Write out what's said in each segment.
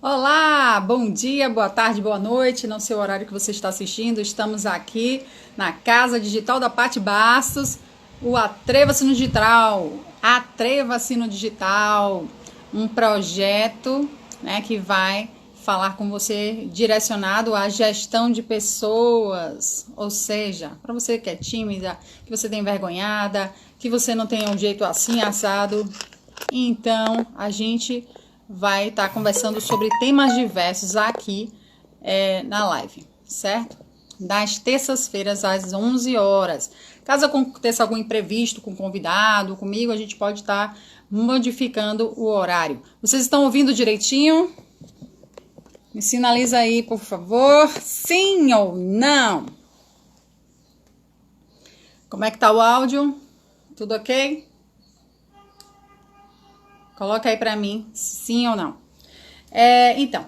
Olá, bom dia, boa tarde, boa noite, não sei o horário que você está assistindo. Estamos aqui na Casa Digital da Paty Bastos, o Atreva-se no Digital. Atreva-se no Digital, um projeto, né, que vai falar com você direcionado à gestão de pessoas, ou seja, para você que é tímida, que você tem envergonhada, que você não tem um jeito assim assado. Então, a gente vai estar conversando sobre temas diversos aqui na live, certo? Das terças-feiras às 11 horas. Caso aconteça algum imprevisto com o convidado, comigo, a gente pode estar modificando o horário. Vocês estão ouvindo direitinho? Me sinaliza aí, por favor, sim ou não. Como é que tá o áudio? Tudo ok? Coloca aí pra mim, sim ou não. Então,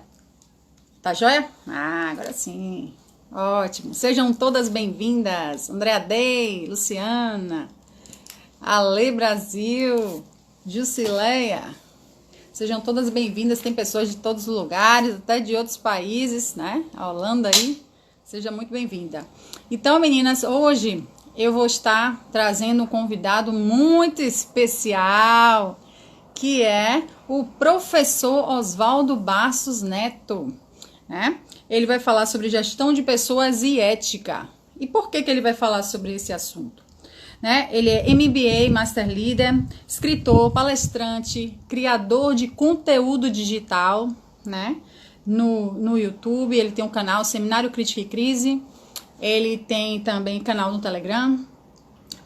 tá joia? Ah, agora sim. Ótimo. Sejam todas bem-vindas. Andréa Day, Luciana, Ale Brasil, Jusileia. Sejam todas bem-vindas. Tem pessoas de todos os lugares, até de outros países, né? A Holanda aí. Seja muito bem-vinda. Então, meninas, hoje eu vou estar trazendo um convidado muito especial, que é o professor Oswaldo Bastos Neto, né? Ele vai falar sobre gestão de pessoas e ética. E por que ele vai falar sobre esse assunto? Né? Ele é MBA, Master Leader, escritor, palestrante, criador de conteúdo digital, né? No YouTube, ele tem um canal Seminário Crítica e Crise, ele tem também canal no Telegram,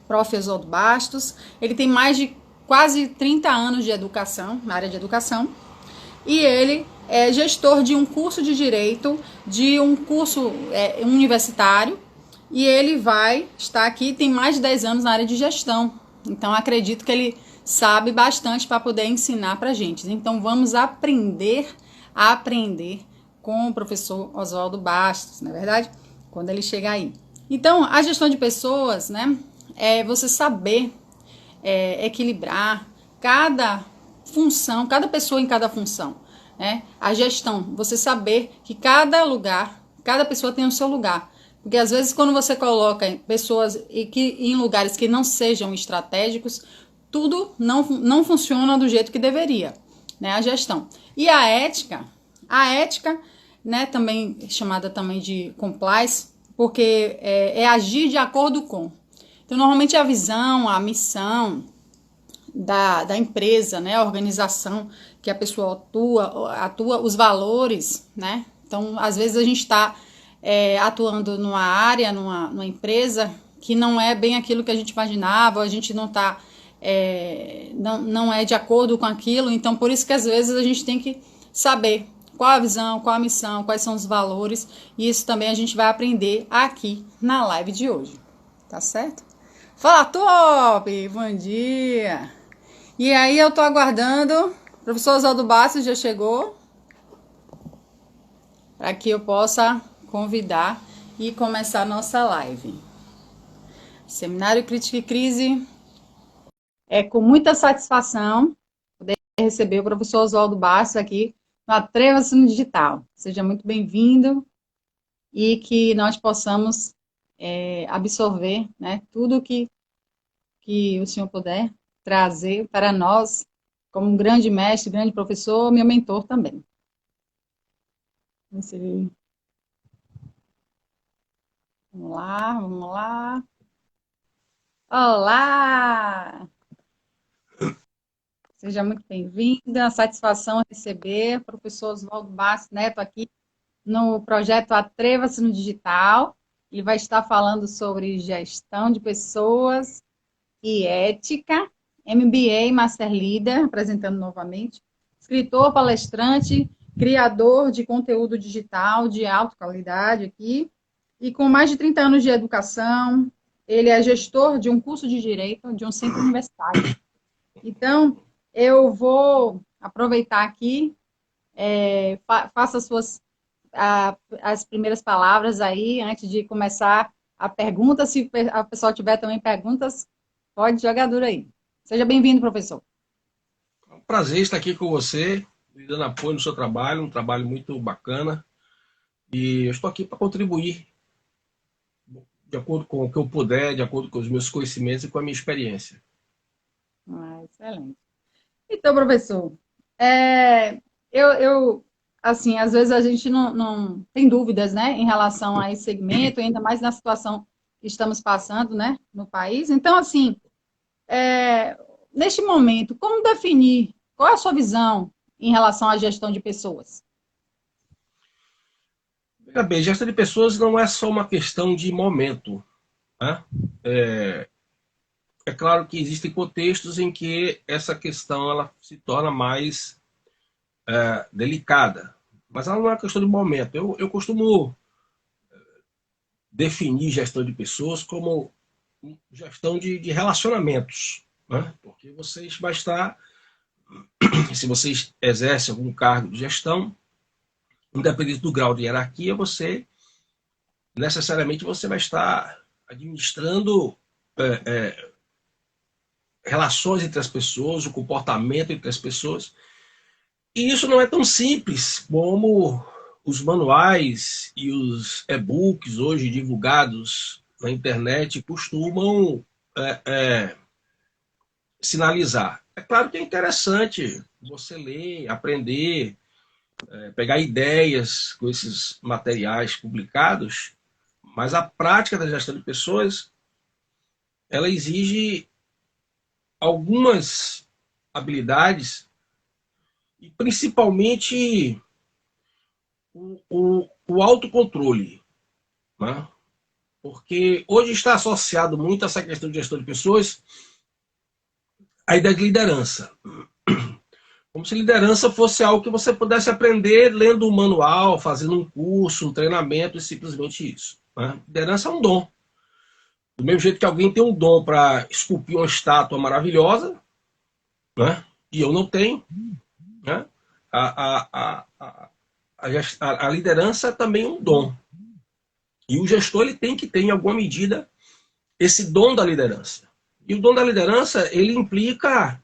Prof. Oswaldo Bastos, ele tem mais de quase 30 anos de educação, na área de educação, e ele é gestor de um curso de direito, de um curso universitário, e ele vai estar aqui, tem mais de 10 anos na área de gestão, então acredito que ele sabe bastante para poder ensinar para a gente. Então vamos aprender com o professor Oswaldo Bastos, não é verdade? Quando ele chegar aí. Então, a gestão de pessoas, né, é você saber equilibrar cada função, cada pessoa em cada função, né? A gestão, você saber que cada lugar, cada pessoa tem o seu lugar. Porque às vezes quando você coloca pessoas em lugares que não sejam estratégicos, tudo não funciona do jeito que deveria, né? A gestão. E a ética, né, também chamada também de compliance, porque é agir de acordo com. Então, normalmente a visão, a missão da empresa, né, a organização que a pessoa atua, os valores, né? Então, às vezes a gente está atuando numa área, numa empresa que não é bem aquilo que a gente imaginava, a gente não está, não é de acordo com aquilo, então por isso que às vezes a gente tem que saber qual a visão, qual a missão, quais são os valores, e isso também a gente vai aprender aqui na live de hoje, tá certo? Fala, top! Bom dia! E aí eu tô aguardando, o professor Oswaldo Bastos já chegou, para que eu possa convidar e começar a nossa live. Seminário Crítica e Crise, é com muita satisfação poder receber o professor Oswaldo Bastos aqui no Atreva-se no Digital. Seja muito bem-vindo e que nós possamos absorver, né, tudo que o senhor puder trazer para nós, como um grande mestre, grande professor, meu mentor também. Vamos lá, vamos lá. Olá! Seja muito bem-vinda, satisfação receber o professor Oswaldo Bastos Neto aqui no projeto Atreva-se no Digital. Ele vai estar falando sobre gestão de pessoas e ética, MBA, Master Leader, apresentando novamente, escritor, palestrante, criador de conteúdo digital de alta qualidade aqui, e com mais de 30 anos de educação, ele é gestor de um curso de direito de um centro universitário. Então, eu vou aproveitar aqui, faça as primeiras palavras aí, antes de começar a pergunta. Se a pessoa tiver também perguntas, pode jogar duro aí. Seja bem-vindo, professor. É um prazer estar aqui com você. lhe dando apoio no seu trabalho, um trabalho muito bacana. E eu estou aqui para contribuir de acordo com o que eu puder, de acordo com os meus conhecimentos e com a minha experiência. Excelente. Então, professor, é, assim, às vezes a gente não tem dúvidas, né, em relação a esse segmento, ainda mais na situação que estamos passando, né, no país. Então, assim, neste momento, como definir, qual é a sua visão em relação à gestão de pessoas? Veja bem, gestão de pessoas não é só uma questão de momento. Né? É claro que existem contextos em que essa questão ela se torna mais delicada, mas ela não é uma questão de momento. Eu costumo definir gestão de pessoas como gestão de relacionamentos, né? Porque vocês vai estar, se vocês exercem algum cargo de gestão, independente do grau de hierarquia, você necessariamente você vai estar administrando relações entre as pessoas, o comportamento entre as pessoas. E isso não é tão simples como os manuais e os e-books hoje divulgados na internet costumam é, é, sinalizar. É claro que é interessante você ler, aprender, pegar ideias com esses materiais publicados, mas a prática da gestão de pessoas ela exige algumas habilidades e principalmente o autocontrole, né? Porque hoje está associado muito a essa questão de gestão de pessoas a ideia de liderança. Como se liderança fosse algo que você pudesse aprender lendo um manual, fazendo um curso, um treinamento e simplesmente isso. Né? Liderança é um dom. Do mesmo jeito que alguém tem um dom para esculpir uma estátua maravilhosa, né? E eu não tenho, né? A liderança é também um dom. E o gestor ele tem que ter, em alguma medida, esse dom da liderança. E o dom da liderança ele implica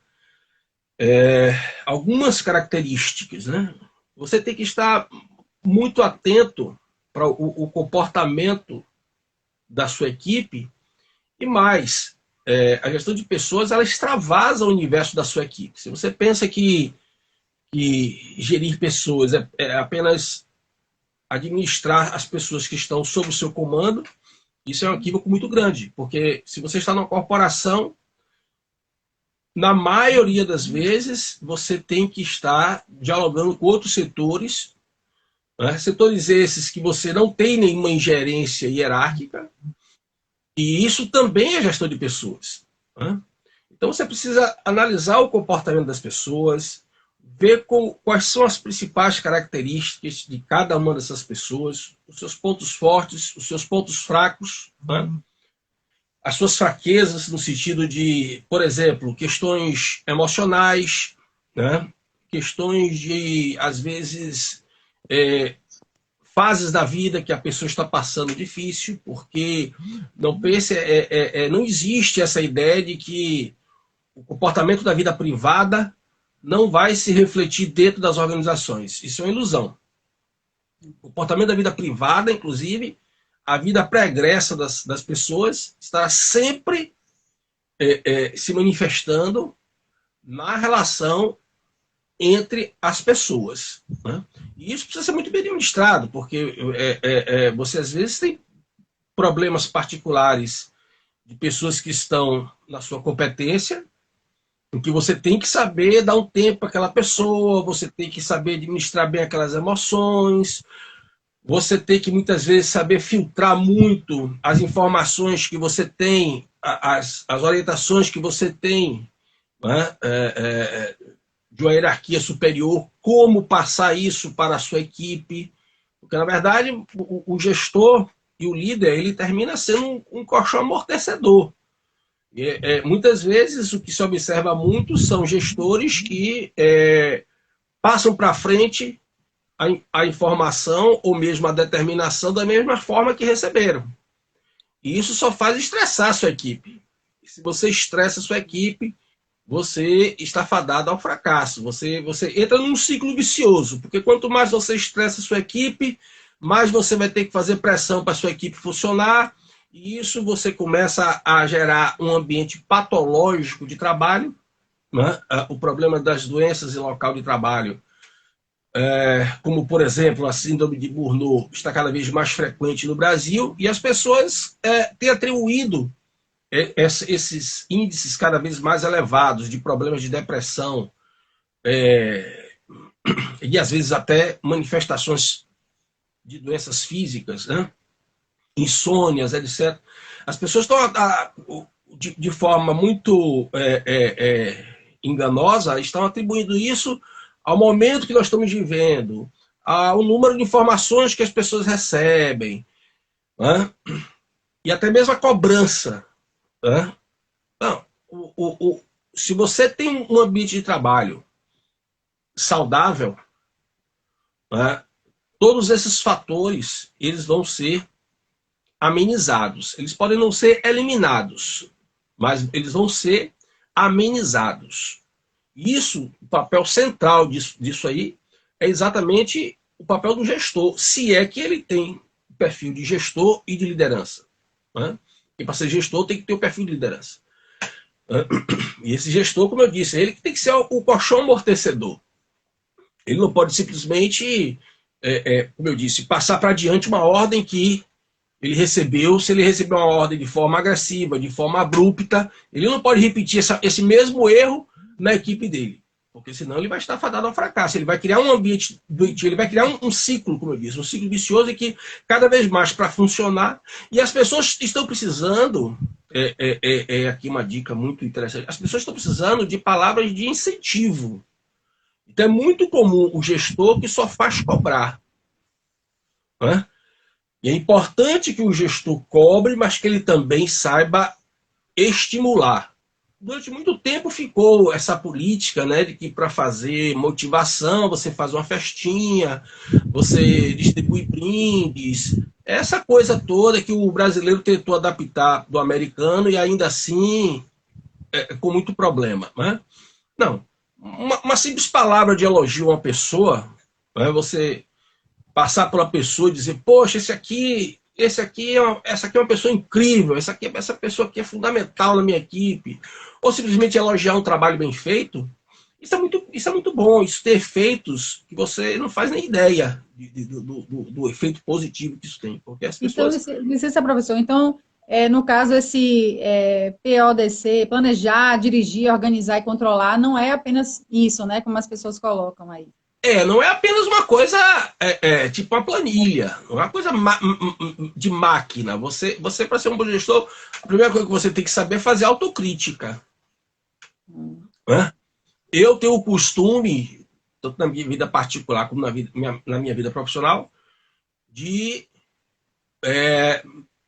algumas características. Né? Você tem que estar muito atento para o comportamento da sua equipe e mais. A gestão de pessoas ela extravasa o universo da sua equipe. Se você pensa que gerir pessoas é apenas administrar as pessoas que estão sob o seu comando, isso é um equívoco muito grande, porque se você está numa corporação, na maioria das vezes, você tem que estar dialogando com outros setores, né? Setores esses que você não tem nenhuma ingerência hierárquica, e isso também é gestão de pessoas. Né? Então você precisa analisar o comportamento das pessoas, ver quais são as principais características de cada uma dessas pessoas, os seus pontos fortes, os seus pontos fracos, né? As suas fraquezas no sentido de, por exemplo, questões emocionais, né? Questões de, às vezes, fases da vida que a pessoa está passando difícil, porque não pense, não existe essa ideia de que o comportamento da vida privada não vai se refletir dentro das organizações. Isso é uma ilusão. O comportamento da vida privada, inclusive, a vida pregressa das pessoas, estará sempre se manifestando na relação entre as pessoas. Né? E isso precisa ser muito bem administrado, porque você às vezes tem problemas particulares de pessoas que estão na sua competência, em que você tem que saber dar um tempo para aquela pessoa, você tem que saber administrar bem aquelas emoções, você tem que muitas vezes saber filtrar muito as informações que você tem, as orientações que você tem, né? De uma hierarquia superior, como passar isso para a sua equipe. Porque, na verdade, o gestor e o líder ele termina sendo um colchão amortecedor. Muitas vezes o que se observa muito são gestores que passam para frente a informação ou mesmo a determinação da mesma forma que receberam. E isso só faz estressar a sua equipe. E se você estressa a sua equipe, você está fadado ao fracasso. Você entra num ciclo vicioso, porque quanto mais você estressa a sua equipe, mais você vai ter que fazer pressão para a sua equipe funcionar, e isso você começa a gerar um ambiente patológico de trabalho, né? O problema das doenças em local de trabalho, como, por exemplo, a síndrome de Burnout, está cada vez mais frequente no Brasil, e as pessoas têm atribuído esses índices cada vez mais elevados de problemas de depressão, e às vezes até manifestações de doenças físicas, né? Insônias, etc. As pessoas estão de forma muito enganosa, estão atribuindo isso ao momento que nós estamos vivendo, ao número de informações que as pessoas recebem, né? E até mesmo a cobrança, né? Não, se você tem um ambiente de trabalho saudável, né, todos esses fatores eles vão ser amenizados. Eles podem não ser eliminados, mas eles vão ser amenizados. Isso, o papel central disso aí, é exatamente o papel do gestor, se é que ele tem o perfil de gestor e de liderança, né? E para ser gestor tem que ter o perfil de liderança. E esse gestor, como eu disse, ele tem que ser o colchão amortecedor. Ele não pode simplesmente, como eu disse, passar para adiante uma ordem que ele recebeu. Se ele recebeu uma ordem de forma agressiva, de forma abrupta, ele não pode repetir esse mesmo erro na equipe dele, porque senão ele vai estar fadado ao fracasso. Ele vai criar um ambiente doentio, ele vai criar um ciclo, como eu disse, um ciclo vicioso, em que cada vez mais para funcionar, e as pessoas estão precisando, aqui uma dica muito interessante, as pessoas estão precisando de palavras de incentivo. Então é muito comum o gestor que só faz cobrar, né? E é importante que o gestor cobre, mas que ele também saiba estimular. Durante muito tempo ficou essa política, né, de que para fazer motivação você faz uma festinha, você distribui brindes, essa coisa toda que o brasileiro tentou adaptar do americano e ainda assim com muito problema, né? Não, uma simples palavra de elogio a uma pessoa, né, você passar por uma pessoa e dizer, poxa, essa aqui é uma pessoa incrível, essa pessoa aqui é fundamental na minha equipe, ou simplesmente elogiar um trabalho bem feito, isso é muito bom, isso tem efeitos que você não faz nem ideia do efeito positivo que isso tem, porque as pessoas... Então, licença, professor, então, no caso, esse PODC, planejar, dirigir, organizar e controlar, não é apenas isso, né, como as pessoas colocam aí. Não é apenas uma coisa tipo uma planilha, não é uma coisa de máquina. Você para ser um bom gestor, a primeira coisa que você tem que saber é fazer autocrítica. Né? Eu tenho o costume, tanto na minha vida particular como na minha vida profissional, de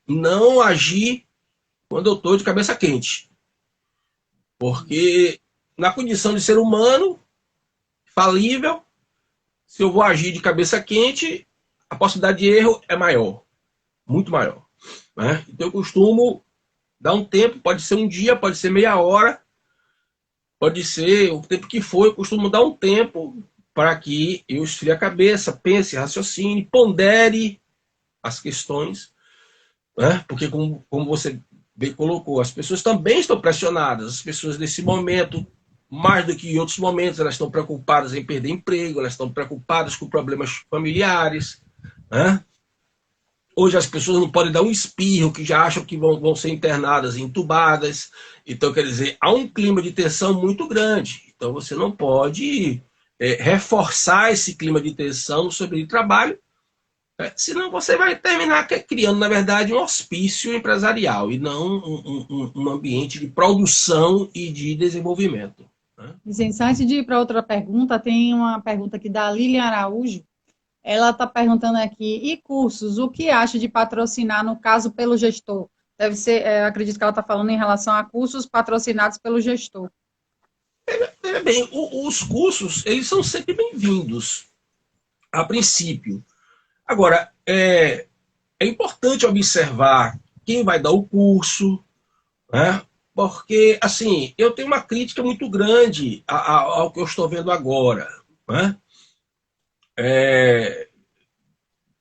não agir quando eu estou de cabeça quente. Porque na condição de ser humano, falível, se eu vou agir de cabeça quente, a possibilidade de erro é maior, muito maior, né? Então eu costumo dar um tempo, pode ser um dia, pode ser meia hora, pode ser o tempo que for, eu costumo dar um tempo para que eu esfrie a cabeça, pense, raciocine, pondere as questões, né? Porque como você bem colocou, as pessoas também estão pressionadas, as pessoas nesse momento, mais do que em outros momentos, elas estão preocupadas em perder emprego, elas estão preocupadas com problemas familiares, né? Hoje as pessoas não podem dar um espirro, que já acham que vão ser internadas, entubadas. Então, quer dizer, há um clima de tensão muito grande. Então, você não pode reforçar esse clima de tensão no seu ambiente de trabalho, senão você vai terminar criando, na verdade, um hospício empresarial e não um ambiente de produção e de desenvolvimento. Licença, antes de ir para outra pergunta, tem uma pergunta aqui da Lilian Araújo. Ela está perguntando aqui, e cursos, o que acha de patrocinar, no caso, pelo gestor? Deve ser, acredito que ela está falando em relação a cursos patrocinados pelo gestor. Bem, os cursos, eles são sempre bem-vindos, a princípio. Agora, é importante observar quem vai dar o curso, né? Porque, assim, eu tenho uma crítica muito grande ao que eu estou vendo agora, né?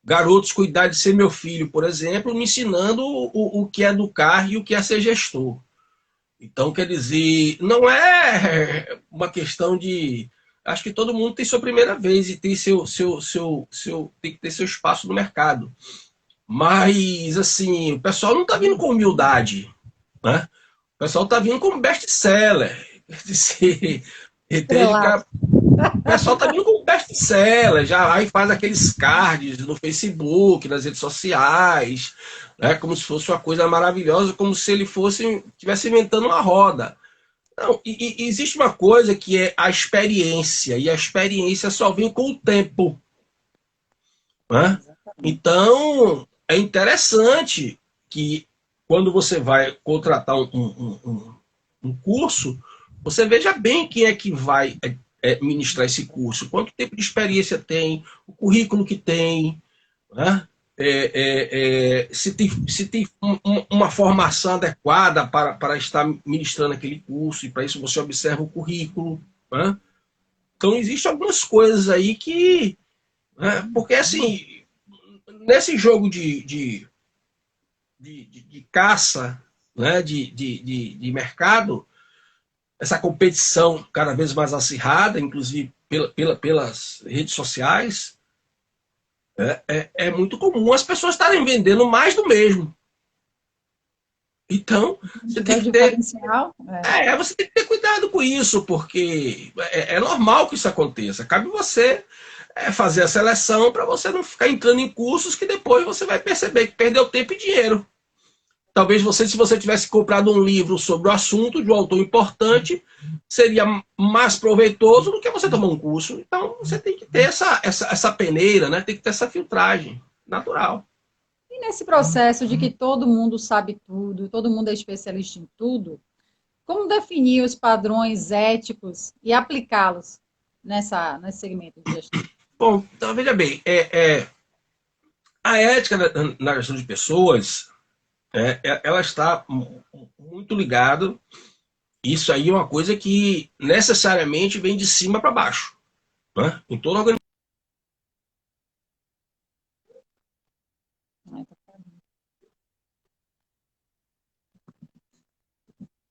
Garotos cuidar de ser meu filho, por exemplo, me ensinando o que é educar e o que é ser gestor. Então, quer dizer, não é uma questão de. Acho que todo mundo tem sua primeira vez e tem tem que ter seu espaço no mercado. Mas, assim, o pessoal não está vindo com humildade, né? O pessoal está vindo como best-seller. Quer dizer, entende? Estrelado. O pessoal está vindo como best-seller, já aí faz aqueles cards no Facebook, nas redes sociais, né? Como se fosse uma coisa maravilhosa, como se ele fosse estivesse inventando uma roda. Não, e existe uma coisa que é a experiência, e a experiência só vem com o tempo, né? Exatamente. Então, é interessante que quando você vai contratar um curso, você veja bem quem é que vai ministrar esse curso, quanto tempo de experiência tem, o currículo que tem, né? Se tem uma formação adequada para estar ministrando aquele curso, e para isso você observa o currículo, né? Então, existem algumas coisas aí que. Né? Porque, assim, nesse jogo de caça, né? De mercado, essa competição cada vez mais acirrada, inclusive pelas redes sociais, é muito comum as pessoas estarem vendendo mais do mesmo. Então, Se você tem tiver que ter, diferencial, você tem que ter cuidado com isso, porque é normal que isso aconteça. Cabe você fazer a seleção para você não ficar entrando em cursos que depois você vai perceber que perdeu tempo e dinheiro. Talvez você, se você tivesse comprado um livro sobre o assunto de um autor importante, seria mais proveitoso do que você tomar um curso. Então, você tem que ter essa peneira, né? Tem que ter essa filtragem natural. e nesse processo de que todo mundo sabe tudo, todo mundo é especialista em tudo, como definir os padrões éticos e aplicá-los nesse segmento de gestão? Bom, então veja bem, a ética na gestão de pessoas, ela está muito ligada. Isso aí é uma coisa que necessariamente vem de cima para baixo, né? Em toda organização.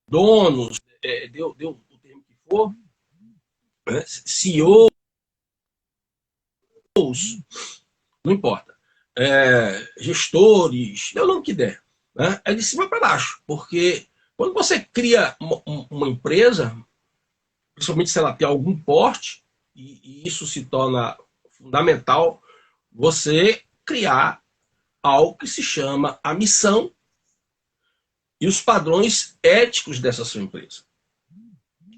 Donos, deu o termo que for, né? CEOs, não importa, gestores, dê o nome que der, né? É de cima para baixo, porque quando você cria uma empresa, principalmente se ela tem algum porte, e isso se torna fundamental, você criar algo que se chama a missão e os padrões éticos dessa sua empresa,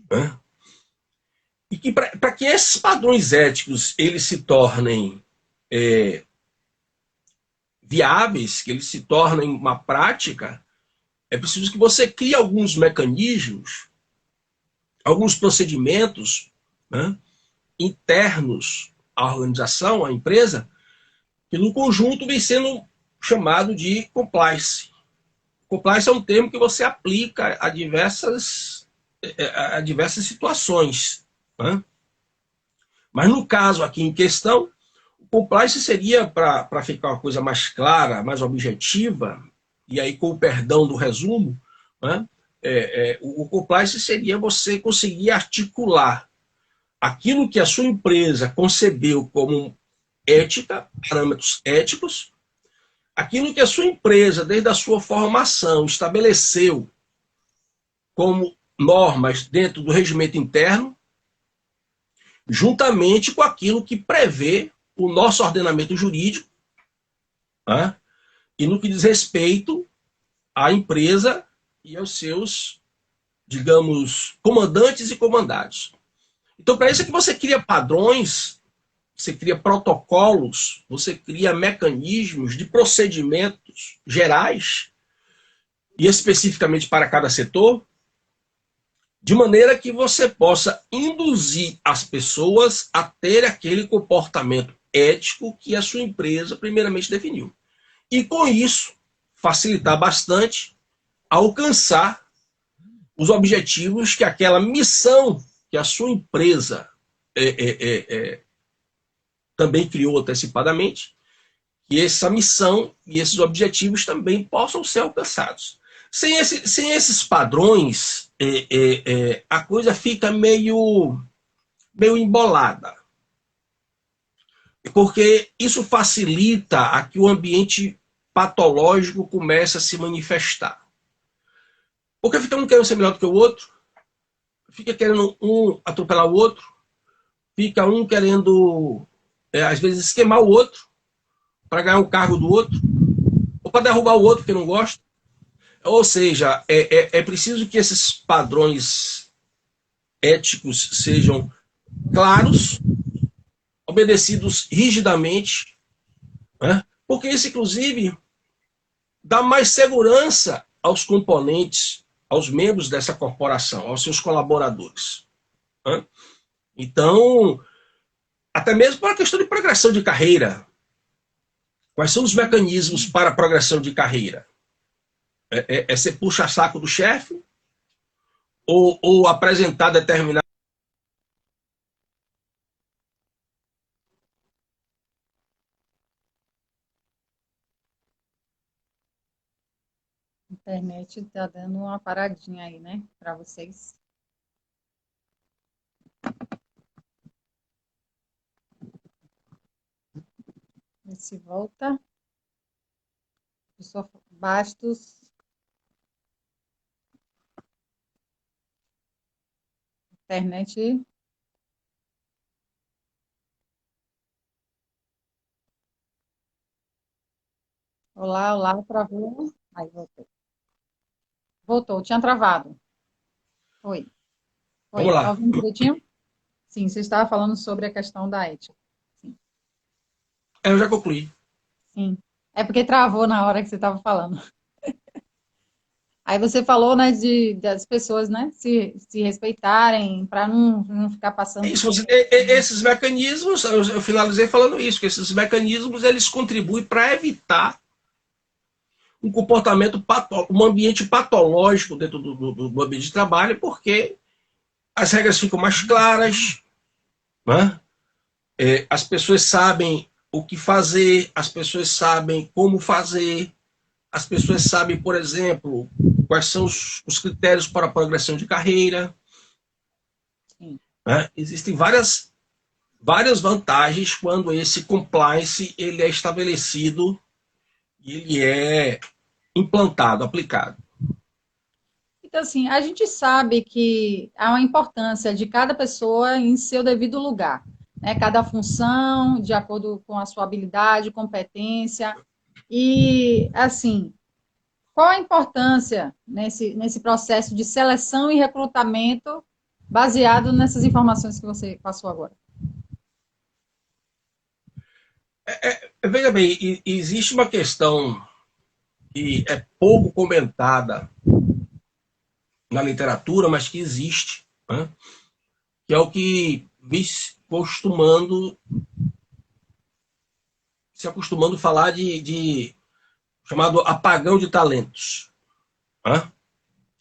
né? E que para que esses padrões éticos eles se tornem viáveis, que eles se tornem uma prática, é preciso que você crie alguns mecanismos, alguns procedimentos, né, internos à organização, à empresa, que no conjunto vem sendo chamado de compliance. Compliance é um termo que você aplica a diversas situações, né? Mas no caso aqui em questão, o compliance seria, para ficar uma coisa mais clara, mais objetiva, e aí com o perdão do resumo, né? O compliance seria você conseguir articular aquilo que a sua empresa concebeu como ética, parâmetros éticos, aquilo que a sua empresa, desde a sua formação, estabeleceu como normas dentro do regimento interno, juntamente com aquilo que prevê o nosso ordenamento jurídico, né? E no que diz respeito à empresa e aos seus, digamos, comandantes e comandados. Então, para isso é que você cria padrões, você cria protocolos, você cria mecanismos de procedimentos gerais, e especificamente para cada setor, de maneira que você possa induzir as pessoas a ter aquele comportamento ético que a sua empresa primeiramente definiu. E com isso, facilitar bastante alcançar os objetivos que aquela missão que a sua empresa também criou antecipadamente, que essa missão e esses objetivos também possam ser alcançados. Sem esses padrões, a coisa fica meio embolada, porque isso facilita a que o ambiente patológico comece a se manifestar. Porque fica um querendo ser melhor do que o outro, fica querendo um atropelar o outro, fica um querendo, às vezes, esquemar o outro para ganhar um cargo do outro, ou para derrubar o outro que não gosta. Ou seja, é preciso que esses padrões éticos sejam claros, obedecidos rigidamente, né? Porque isso, inclusive, dá mais segurança aos componentes, aos membros dessa corporação, aos seus colaboradores, né? Então, até mesmo para a questão de progressão de carreira. Quais são os mecanismos para a progressão de carreira? Ser puxa-saco do chefe? Ou apresentar determinado. A internet tá dando uma paradinha aí, né? Para vocês. Ver se volta. Professor Bastos. Internet. Olá, olá, travou. Aí voltou. Voltou, tinha travado. Oi, Vamos oi, tá lá. ouvindo direitinho? Sim, você estava falando sobre a questão da ética. Sim, Eu já concluí. sim. É porque travou na hora que você estava falando. Aí você falou, né, das pessoas, né, se respeitarem, para não ficar passando Isso, por. esses mecanismos, eu finalizei falando isso, que esses mecanismos eles contribuem para evitar um comportamento, um ambiente patológico dentro do ambiente de trabalho, porque as regras ficam mais claras, né? As pessoas sabem o que fazer, as pessoas sabem como fazer, as pessoas sabem, por exemplo, quais são os critérios para a progressão de carreira. Sim. Né? Existem várias vantagens quando esse compliance ele é estabelecido e ele é implantado, aplicado. Então, assim, a gente sabe que há uma importância de cada pessoa em seu devido lugar, né? Cada função, de acordo com a sua habilidade, competência. E, assim, qual a importância nesse processo de seleção e recrutamento baseado nessas informações que você passou agora? Veja bem, existe uma questão que é pouco comentada na literatura, mas que existe, né? Que é o que vem se acostumando a falar de chamado apagão de talentos. Né?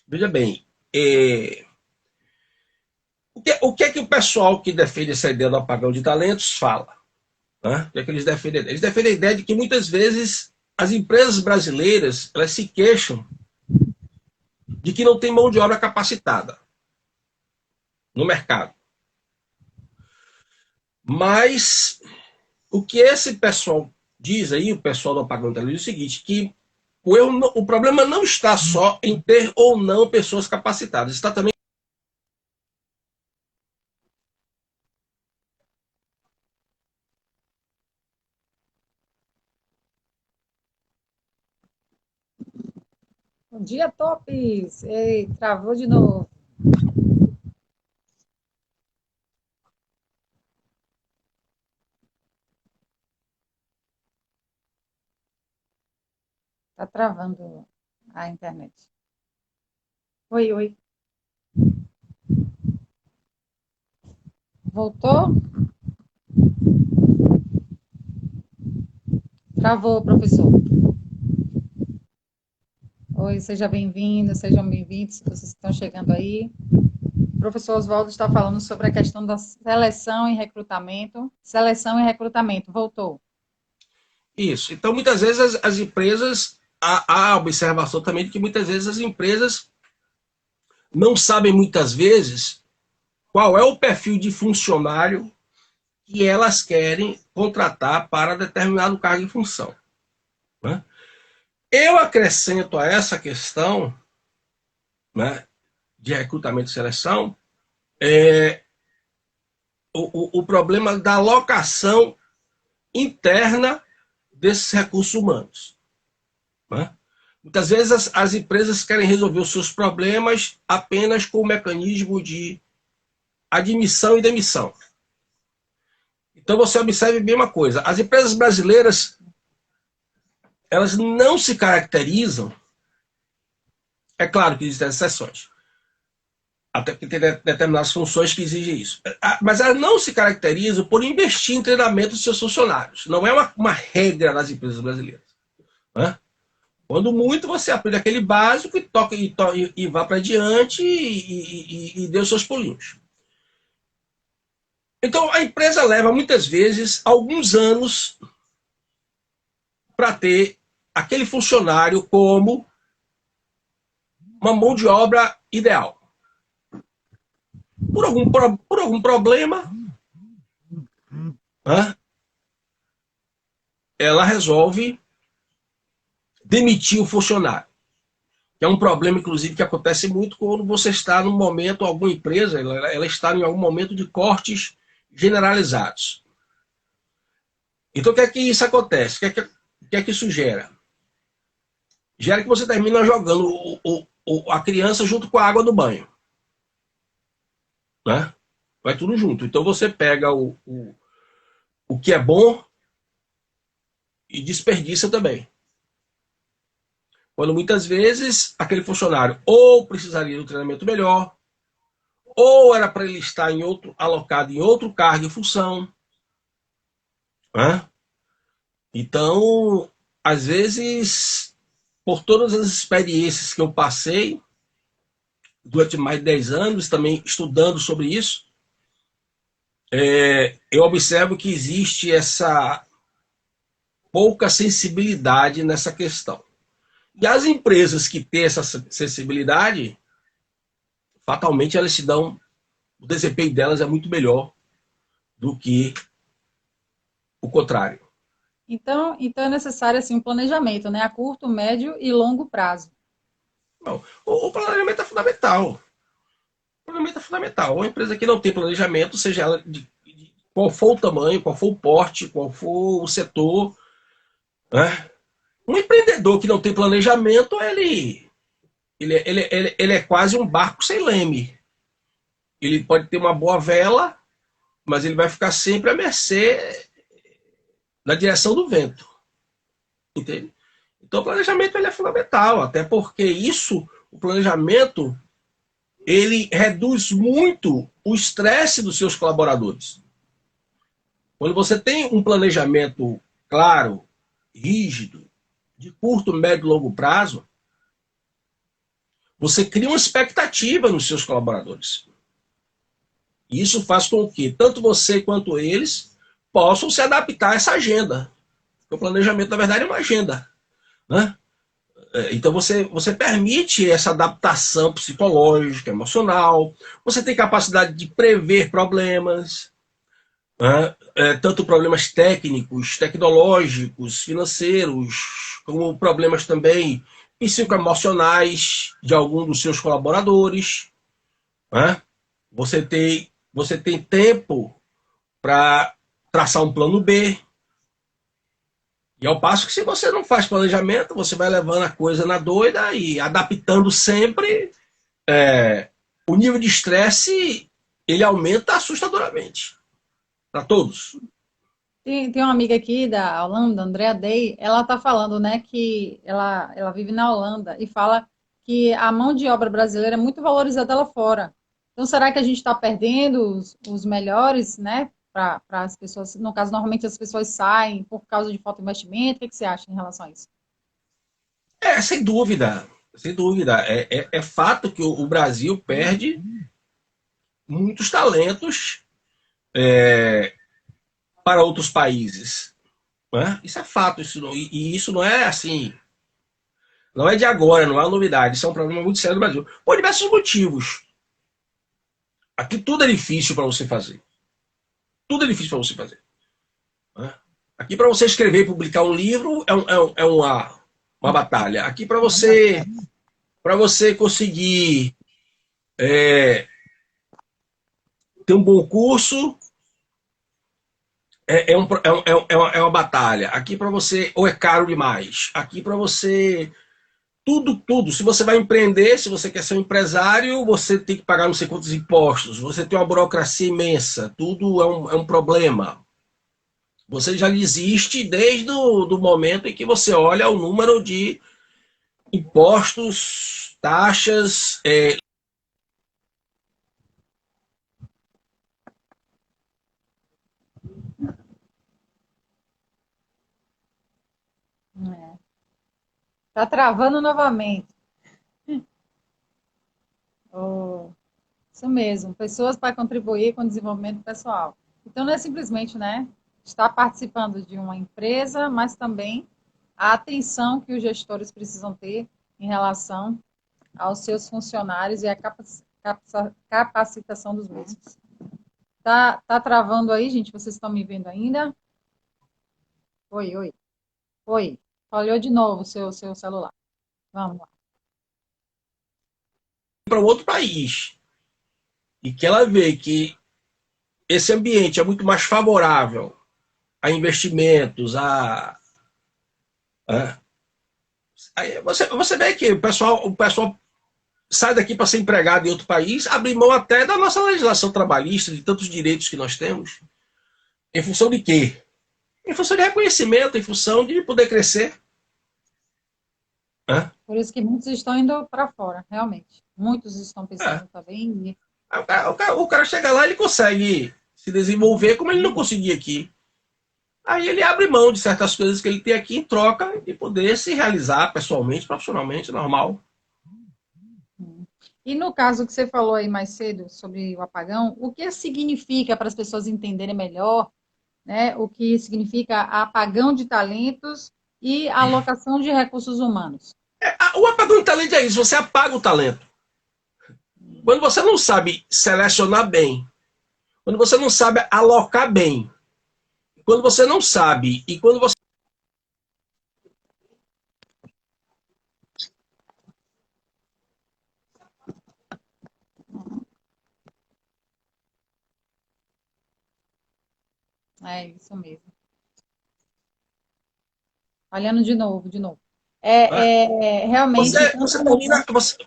Veja bem, o que é que o pessoal que defende essa ideia do apagão de talentos fala? Né? O que é que eles defendem? Eles defendem a ideia de que muitas vezes as empresas brasileiras elas se queixam de que não tem mão de obra capacitada no mercado. Mas o que esse pessoal diz aí, o pessoal do apagão de talentos, é o seguinte, que o problema não está só em ter ou não pessoas capacitadas, está também. Bom dia, Tops! Ei, travou de novo. Tá travando a internet. Oi, oi. Voltou? Travou, professor. Oi, seja bem-vindo, sejam bem-vindos, vocês estão chegando aí. O professor Oswaldo está falando sobre a questão da seleção e recrutamento. Seleção e recrutamento, voltou. Isso. Então, muitas vezes, as empresas, há a observação também de que muitas vezes as empresas não sabem, muitas vezes, qual é o perfil de funcionário que elas querem contratar para determinado cargo e função. Né? Eu acrescento a essa questão, né, de recrutamento e seleção o problema da alocação interna desses recursos humanos. Né? Muitas vezes as empresas querem resolver os seus problemas apenas com o mecanismo de admissão e demissão. Então você observe bem uma coisa, as empresas brasileiras, elas não se caracterizam, é claro que existem exceções, até porque tem determinadas funções que exigem isso, mas elas não se caracterizam por investir em treinamento dos seus funcionários. Não é uma regra nas empresas brasileiras. Né? Quando muito, você aprende aquele básico e toca e vá para adiante e dê os seus pulinhos. Então, a empresa leva, muitas vezes, alguns anos para ter aquele funcionário como uma mão de obra ideal. Por algum problema, né, ela resolve demitir o funcionário. Que é um problema, inclusive, que acontece muito quando você está num momento, alguma empresa, ela está em algum momento de cortes generalizados. Então, o que é que isso acontece? O que é que isso gera? Gera que você termina jogando a criança junto com a água do banho. Né? Vai tudo junto. Então, você pega o que é bom e desperdiça também. Quando muitas vezes aquele funcionário ou precisaria de um treinamento melhor, ou era para ele estar alocado em outro cargo e função. Né? Então, às vezes, por todas as experiências que eu passei, durante mais de 10 anos, também estudando sobre isso, eu observo que existe essa pouca sensibilidade nessa questão. E as empresas que têm essa sensibilidade, fatalmente elas se dão, o desempenho delas é muito melhor do que o contrário. Então é necessário assim, um planejamento, né? A curto, médio e longo prazo. Não, o planejamento é fundamental. O planejamento é fundamental. Uma empresa que não tem planejamento, seja ela de qual for o tamanho, qual for o porte, qual for o setor, né? Um empreendedor que não tem planejamento, ele é quase um barco sem leme. Ele pode ter uma boa vela, mas ele vai ficar sempre à mercê na direção do vento. Entende? Então o planejamento ele é fundamental, até porque o planejamento, ele reduz muito o estresse dos seus colaboradores. Quando você tem um planejamento claro, rígido, de curto, médio e longo prazo, você cria uma expectativa nos seus colaboradores. E isso faz com que tanto você quanto eles possam se adaptar a essa agenda. Porque o planejamento, na verdade, é uma agenda. Né? Então você permite essa adaptação psicológica, emocional, você tem capacidade de prever problemas, né? Tanto problemas técnicos, tecnológicos, financeiros, como problemas também psicoemocionais de algum dos seus colaboradores. Né? Você tem tempo para traçar um plano B. E ao passo que se você não faz planejamento, você vai levando a coisa na doida e adaptando sempre, o nível de estresse ele aumenta assustadoramente para todos. Tem uma amiga aqui da Holanda, Andrea Day, ela está falando, né, que ela vive na Holanda e fala que a mão de obra brasileira é muito valorizada lá fora. Então, será que a gente está perdendo os melhores, né, para as pessoas? No caso, normalmente as pessoas saem por causa de falta de investimento. O que você acha em relação a isso? Sem dúvida. Sem dúvida. É fato que o Brasil perde muitos talentos para outros países. Né? Isso é fato. E isso não é assim. Não é de agora, não é uma novidade. Isso é um problema muito sério do Brasil. Por diversos motivos. Aqui tudo é difícil para você fazer. Tudo é difícil para você fazer. Né? Aqui para você escrever e publicar um livro é uma batalha. Aqui para você conseguir ter um bom curso é uma batalha. Aqui para você, ou é caro demais. Aqui para você, tudo. Se você vai empreender, se você quer ser um empresário, você tem que pagar não sei quantos impostos. Você tem uma burocracia imensa. Tudo é um problema. Você já desiste desde o do momento em que você olha o número de impostos, taxas. Tá travando novamente. Oh, isso mesmo, pessoas para contribuir com o desenvolvimento pessoal. Então, não é simplesmente, né, estar participando de uma empresa, mas também a atenção que os gestores precisam ter em relação aos seus funcionários e a capacitação dos mesmos. Tá travando aí, gente? Vocês estão me vendo ainda? Oi, oi. Oi. Falhou de novo o seu celular. Vamos lá. Para outro país e que ela vê que esse ambiente é muito mais favorável a investimentos, a aí você vê que o pessoal sai daqui para ser empregado em outro país, abre mão até da nossa legislação trabalhista, de tantos direitos que nós temos, em função de quê? Em função de reconhecimento, em função de poder crescer. Né? Por isso que muitos estão indo para fora, realmente. Muitos estão É. pensando também em O cara chega lá e ele consegue se desenvolver como ele não conseguia aqui. Aí ele abre mão de certas coisas que ele tem aqui em troca de poder se realizar pessoalmente, profissionalmente, normal. E no caso que você falou aí mais cedo sobre o apagão, o que significa para as pessoas entenderem melhor, né, o que significa apagão de talentos e alocação de recursos humanos? O apagão de talento é isso, você apaga o talento. Quando você não sabe selecionar bem, quando você não sabe alocar bem, quando você não sabe e quando você. É isso mesmo. Olhando de novo, de novo. Né? Realmente, Você, tanto você, no... termina, você,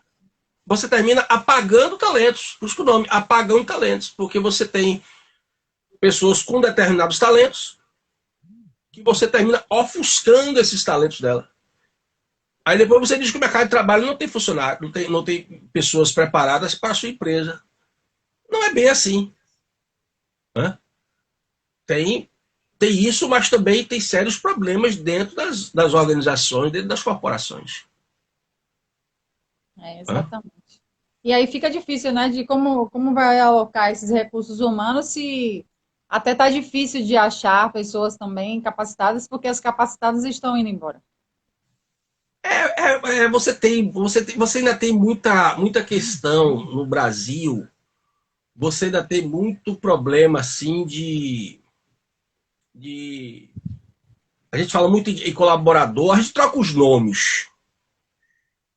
você termina apagando talentos. Por isso que o nome, apagão de talentos. Porque você tem pessoas com determinados talentos que você termina ofuscando esses talentos dela. Aí depois você diz que o mercado de trabalho não tem funcionário, não tem pessoas preparadas para a sua empresa. Não é bem assim. Né? Tem, tem isso, mas também tem sérios problemas dentro das organizações, dentro das corporações. Né? Exatamente. E aí fica difícil, né, de como vai alocar esses recursos humanos se até tá difícil de achar pessoas também capacitadas, porque as capacitadas estão indo embora. Você ainda tem muita questão no Brasil. Você ainda tem muito problema assim de a gente fala muito em colaborador, a gente troca os nomes,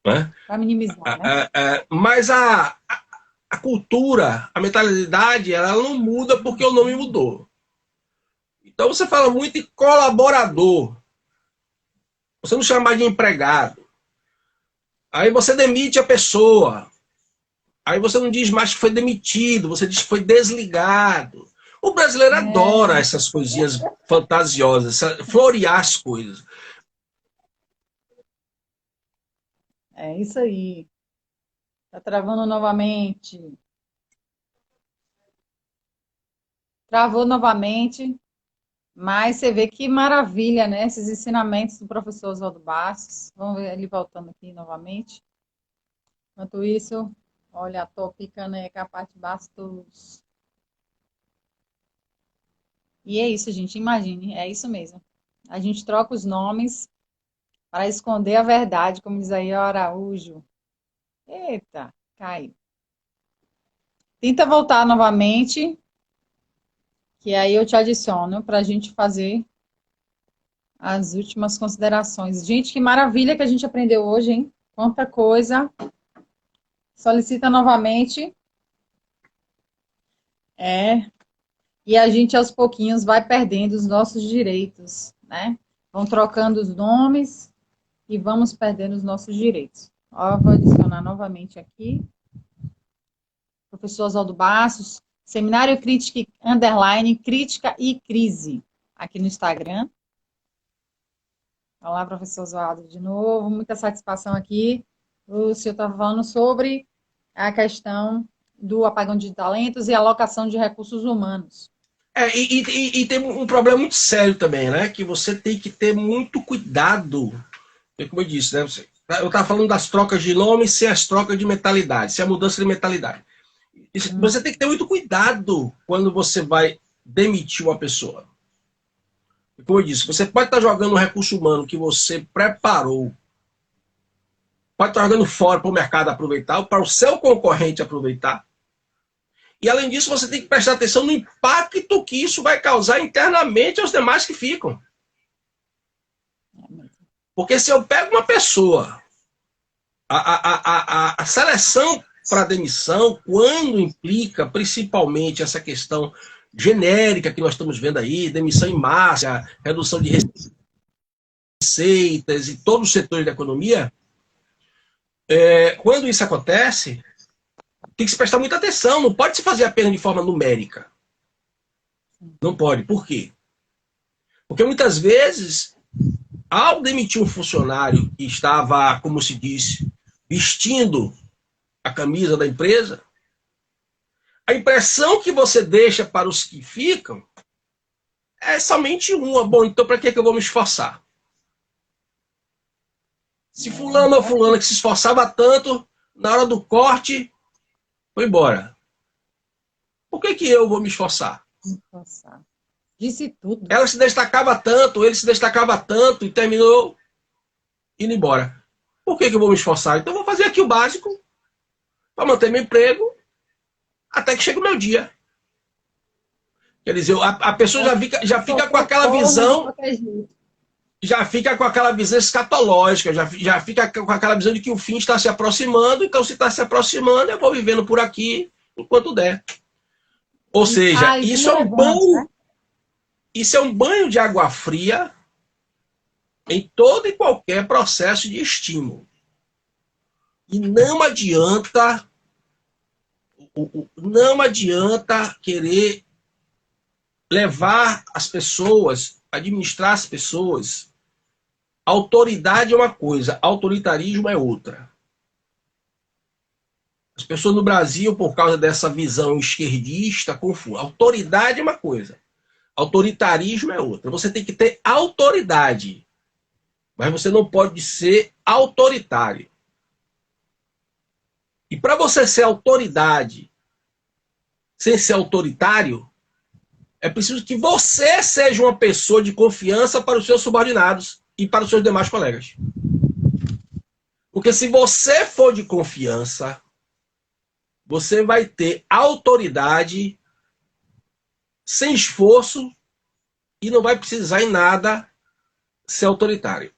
né? Para minimizar, né? Mas a cultura, a mentalidade, ela não muda porque o nome mudou. Então você fala muito em colaborador, você não chama mais de empregado. Aí você demite a pessoa. Aí você não diz mais que foi demitido, você diz que foi desligado. O brasileiro adora essas coisinhas fantasiosas, florear as coisas. É isso aí. Tá travando novamente. Travou novamente. Mas você vê que maravilha, né? Esses ensinamentos do professor Oswaldo Bastos. Vamos ver ele voltando aqui novamente. Enquanto isso, olha, tô picando aí com a parte bastos. E é isso, gente, imagine, é isso mesmo. A gente troca os nomes para esconder a verdade, como diz aí o Araújo. Eita, caiu. Tenta voltar novamente, que aí eu te adiciono para a gente fazer as últimas considerações. Gente, que maravilha que a gente aprendeu hoje, hein? Quanta coisa. Solicita novamente. É. E a gente aos pouquinhos vai perdendo os nossos direitos, né? Vão trocando os nomes e vamos perdendo os nossos direitos. Ó, vou adicionar novamente aqui. Professor Oswaldo Bastos, Seminário Crítica Underline, Crítica e Crise, aqui no Instagram. Olá, professor Oswaldo, de novo, muita satisfação aqui. O senhor estava falando sobre a questão do apagão de talentos e alocação de recursos humanos. E tem um problema muito sério também, né? Que você tem que ter muito cuidado. Como eu disse, né? Eu estava falando das trocas de nome sem as trocas de mentalidade, sem a mudança de mentalidade. Você tem que ter muito cuidado quando você vai demitir uma pessoa. Como eu disse, você pode estar jogando um recurso humano que você preparou, pode estar jogando fora para o mercado aproveitar, ou para o seu concorrente aproveitar. E além disso, você tem que prestar atenção no impacto que isso vai causar internamente aos demais que ficam. Porque se eu pego uma pessoa, a seleção para demissão, quando implica principalmente essa questão genérica que nós estamos vendo aí, demissão em massa, redução de receitas e todos os setores da economia, quando isso acontece, tem que se prestar muita atenção, não pode se fazer apenas de forma numérica. Não pode. Por quê? Porque muitas vezes, ao demitir um funcionário que estava, como se diz, vestindo a camisa da empresa, a impressão que você deixa para os que ficam é somente uma. Bom, então para que eu vou me esforçar? Se fulano ou fulana que se esforçava tanto, na hora do corte, foi embora. Por que eu vou me esforçar? Disse tudo. Ela se destacava tanto, ele se destacava tanto e terminou indo embora. Por que eu vou me esforçar? Então eu vou fazer aqui o básico para manter meu emprego até que chegue o meu dia. Quer dizer, a pessoa já fica com aquela visão, já fica com aquela visão escatológica, já fica com aquela visão de que o fim está se aproximando, então se está se aproximando, eu vou vivendo por aqui enquanto der. Ou seja, isso é um banho, isso é um banho de água fria em todo e qualquer processo de estímulo. E não adianta querer levar as pessoas, administrar as pessoas. Autoridade é uma coisa, autoritarismo é outra. As pessoas no Brasil, por causa dessa visão esquerdista, confundem. Autoridade é uma coisa, autoritarismo é outra. Você tem que ter autoridade, mas você não pode ser autoritário. E para você ser autoridade, sem ser autoritário, é preciso que você seja uma pessoa de confiança para os seus subordinados e para os seus demais colegas. Porque se você for de confiança, você vai ter autoridade sem esforço e não vai precisar em nada ser autoritário.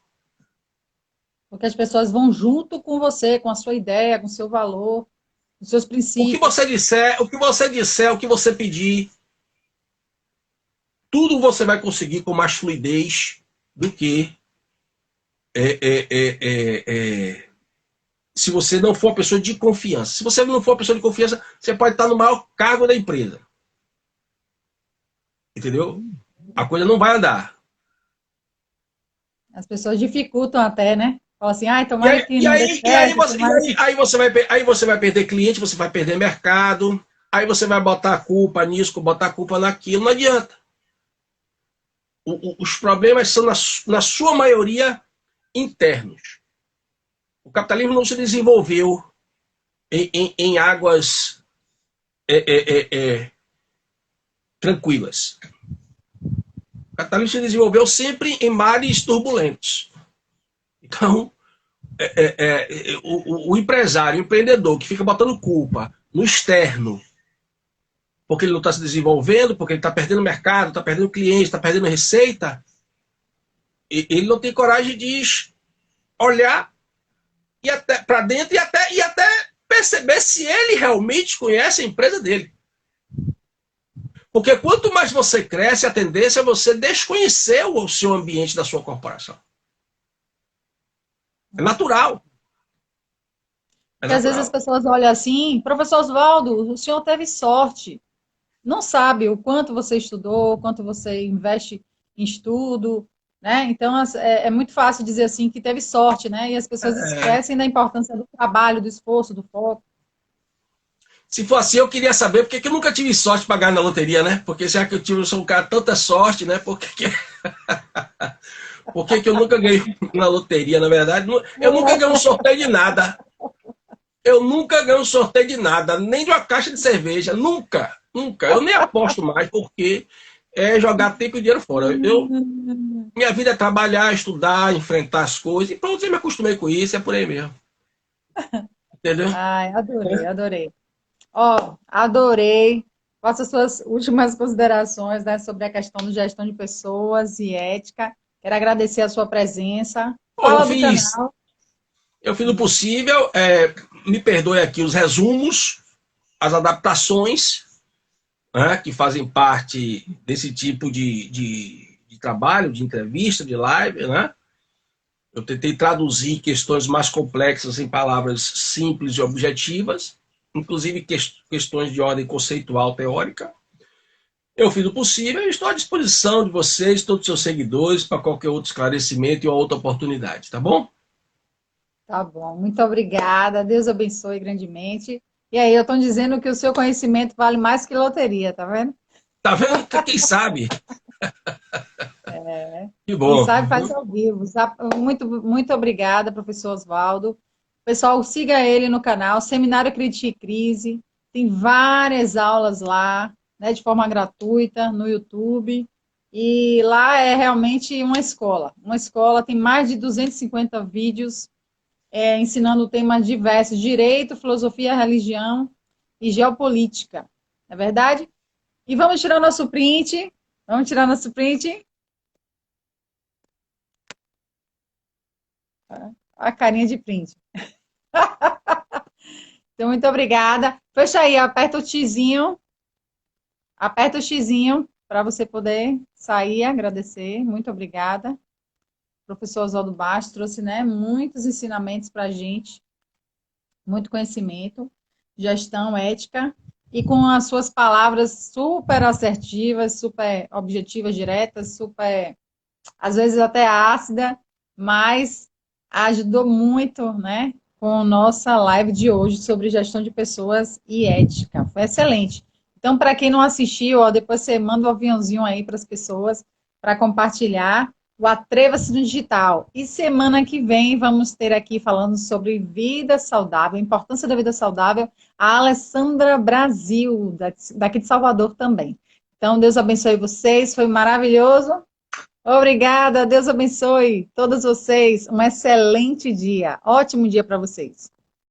Porque as pessoas vão junto com você, com a sua ideia, com o seu valor, com os seus princípios. O que você disser, o que você pedir, tudo você vai conseguir com mais fluidez do que se você não for uma pessoa de confiança. Se você não for uma pessoa de confiança, você pode estar no maior cargo da empresa. Entendeu? A coisa não vai andar. As pessoas dificultam até, né? Fala assim, ai, tomara que não dê certo. Aí você vai perder cliente, você vai perder mercado, aí você vai botar a culpa nisso, botar a culpa naquilo, não adianta. Os problemas são, na sua maioria, internos. O capitalismo não se desenvolveu em águas tranquilas. O capitalismo se desenvolveu sempre em mares turbulentos. Então, o empresário, o empreendedor que fica botando culpa no externo, porque ele não está se desenvolvendo, porque ele está perdendo mercado, está perdendo cliente, está perdendo receita, ele não tem coragem de olhar e até para dentro e até perceber se ele realmente conhece a empresa dele. Porque quanto mais você cresce, a tendência é você desconhecer o seu ambiente da sua corporação. É natural. Porque às vezes as pessoas olham assim, professor Oswaldo, o senhor teve sorte. Não sabe o quanto você estudou, o quanto você investe em estudo, né? Então é muito fácil dizer assim que teve sorte, né? E as pessoas esquecem da importância do trabalho, do esforço, do foco. Se for assim, eu queria saber por que eu nunca tive sorte para ganhar na loteria, né? Porque já que eu sou um cara tanta sorte, né? Por que eu nunca ganhei na loteria, na verdade? Eu nunca ganhei um sorteio de nada. Eu nunca ganhei um sorteio de nada, nem de uma caixa de cerveja. Nunca, nunca. Eu nem aposto mais, porque é jogar tempo e dinheiro fora. Minha vida é trabalhar, estudar, enfrentar as coisas. E pronto, eu me acostumei com isso, é por aí mesmo. Entendeu? Ai, adorei, adorei. Ó, adorei. Faça as suas últimas considerações, né, sobre a questão de gestão de pessoas e ética. Quero agradecer a sua presença. Fala do canal. Eu fiz o possível. Me perdoe aqui os resumos, as adaptações, né, que fazem parte desse tipo de trabalho, de entrevista, de live, né? Eu tentei traduzir questões mais complexas em palavras simples e objetivas, inclusive questões de ordem conceitual teórica. Eu fiz o possível e estou à disposição de vocês, todos os seus seguidores, para qualquer outro esclarecimento e outra oportunidade, tá bom? Tá bom, muito obrigada. Deus abençoe grandemente. E aí, eu estou dizendo que o seu conhecimento vale mais que loteria, tá vendo? Tá vendo? Quem sabe? Que bom. Quem sabe faz ao vivo. Muito, muito obrigada, professor Oswaldo. Pessoal, siga ele no canal, Seminário Critique Crise. Tem várias aulas lá, né, de forma gratuita, no YouTube. E lá é realmente uma escola. Uma escola, tem mais de 250 vídeos ensinando temas diversos, direito, filosofia, religião e geopolítica. Não é verdade? E vamos tirar nosso print. Vamos tirar nosso print. A carinha de print. Então, muito obrigada. Fecha aí, aperta o xizinho. Aperta o xizinho para você poder sair e agradecer. Muito obrigada. O professor Oswaldo Bastos trouxe, né, muitos ensinamentos para a gente, muito conhecimento, gestão, ética, e com as suas palavras super assertivas, super objetivas, diretas, super, às vezes até ácida, mas ajudou muito, né, com a nossa live de hoje sobre gestão de pessoas e ética. Foi excelente. Então, para quem não assistiu, ó, depois você manda um aviãozinho aí para as pessoas para compartilhar o Atreva-se no Digital. E semana que vem vamos ter aqui falando sobre vida saudável, a importância da vida saudável, a Alessandra Brasil, daqui de Salvador também. Então, Deus abençoe vocês, foi maravilhoso. Obrigada, Deus abençoe todos vocês. Um excelente dia, ótimo dia para vocês.